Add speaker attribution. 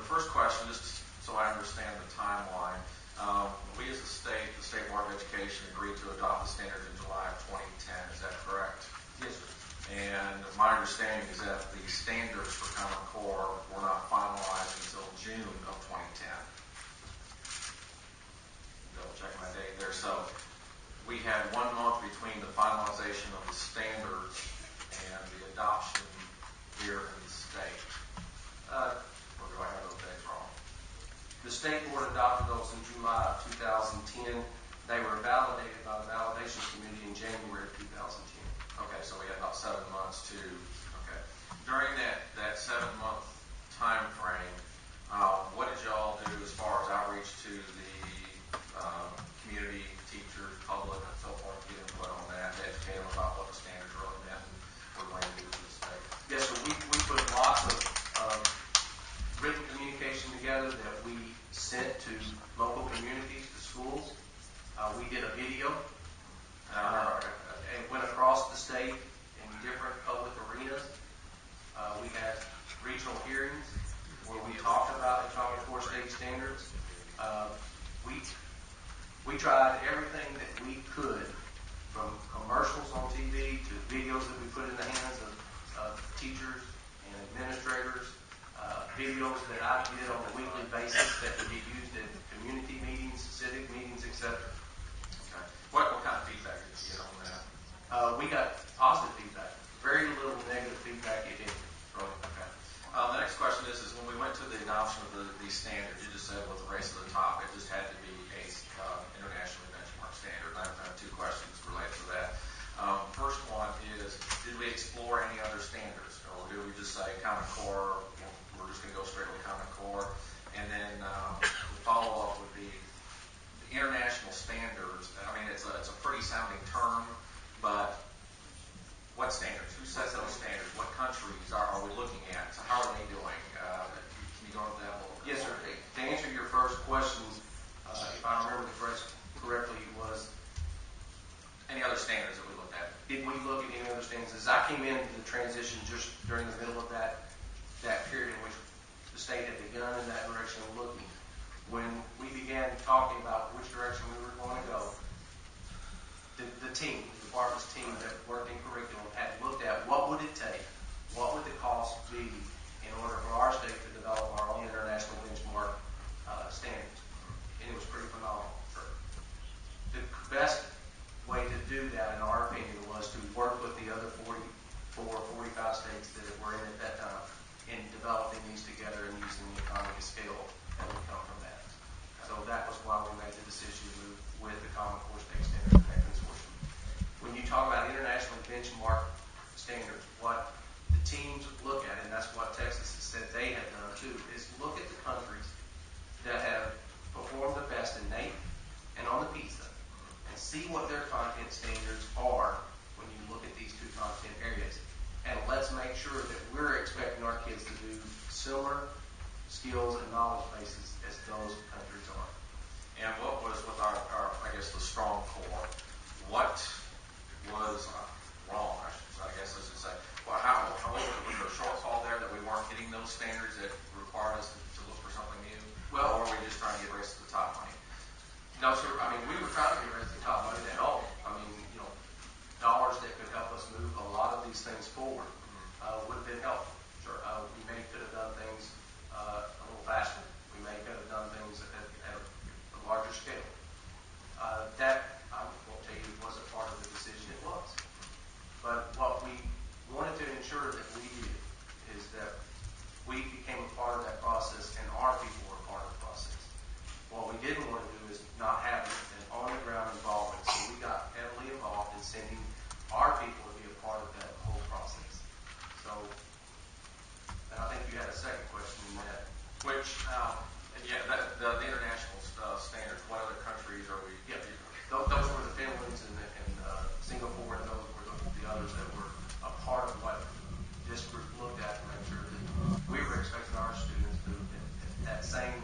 Speaker 1: first question, just so I understand the timeline, we as a state, the State Board of Education, agreed to adopt the standards in July of 2010. Is that correct?
Speaker 2: Yes, sir.
Speaker 1: And my understanding is that the standards for Common Core were not finalized until June of 2010. Double check my date there. So we had 1 month between the finalization of the standards and the adoption here in the state. Or do I have those dates wrong?
Speaker 2: The State Board adopted those in July of 2010. They were validated by the Validation Committee in January of 2010.
Speaker 1: Okay, so we had about 7 months to, okay. During that 7-month time frame, what did y'all do as far as outreach to the community, teachers, public, and so forth, to get input on that, to educate them about what the standards really meant and what we're going to do for the state?
Speaker 2: Yes, sir. We put lots of written communication together that we sent to local communities, to schools. We did a video. It went across the state in different public arenas. We had regional hearings where we talked about the Common Core state standards. We tried everything that we could, from commercials on TV to videos that we put in the hands of teachers and administrators, videos that I did on a weekly basis that would be used at community meetings, civic meetings, etc.
Speaker 1: Okay. What kind of feedback did you get on that?
Speaker 2: We got positive feedback. Very little negative feedback, if any.
Speaker 1: Right. Okay. The next question is when we went to the adoption of these standards, you just said with the race to the top, it just had to be a internationally benchmarked standard. I have 2 questions related to that. First one is, did we explore any other standards, or did we just say Common Core? We're just going to go straight with Common Core. And then the follow-up would be the international standards. I mean, it's a pretty sounding term, but what standards? Who sets those standards? What countries are we looking at? So how are they doing? Can you go into that a little bit?
Speaker 2: Yes, sir. To answer your first question, if I remember correctly, was
Speaker 1: any other standards that we looked at?
Speaker 2: Did we look at any other standards? As I came into the transition just during the middle of that period in which the state had begun in that direction of looking, when we began talking about which direction we were going to go, the department's team that worked in curriculum had looked at what would it take, what would the cost be in order for our state to develop our own international benchmark standards. And it was pretty phenomenal. The best way to do that, in our opinion, was to work with the other 45 states that were in at that time in developing these together and using the economy of scale that would come from that. So that was why we made the decision to move with the Common Core state standards in that consortium. When you talk about internationally benchmarked standards, what the teams look at, and that's what Texas has said they have done too, is look at the countries that have performed the best in NAEP and on the PISA and see what their content standards are when you look at these 2 content areas. And let's make sure that we're expecting our kids to do similar skills and knowledge bases as those countries are.
Speaker 1: And what was with our I guess, the strong core? What was wrong, I guess I should say? Well, was there a shortfall there that we weren't hitting those standards that required us to look for something new?
Speaker 2: Well,
Speaker 1: or were we just trying to get race to the top money?
Speaker 2: No, sir. I mean, we were trying to get race to the top money to help. I mean, dollars that could help us move a lot of these things forward would have been helpful. Sure. We may could have done things a little faster. We may could have done things at a larger scale. That, I will tell you, wasn't part of the decision. It was. But what we wanted to ensure that we did is that we became a part of that process and our people were a part of the process. What we didn't want to do is not have an on-the-ground involvement. So we got heavily involved in sending our people to be a part of that whole process. So, and I think you had a second question in that.
Speaker 1: Which, the international standards, what other countries are we?
Speaker 2: Yeah, those were the Finlands and Singapore, and those were the others that were a part of what this group looked at to make sure that we were expecting our students to, at that same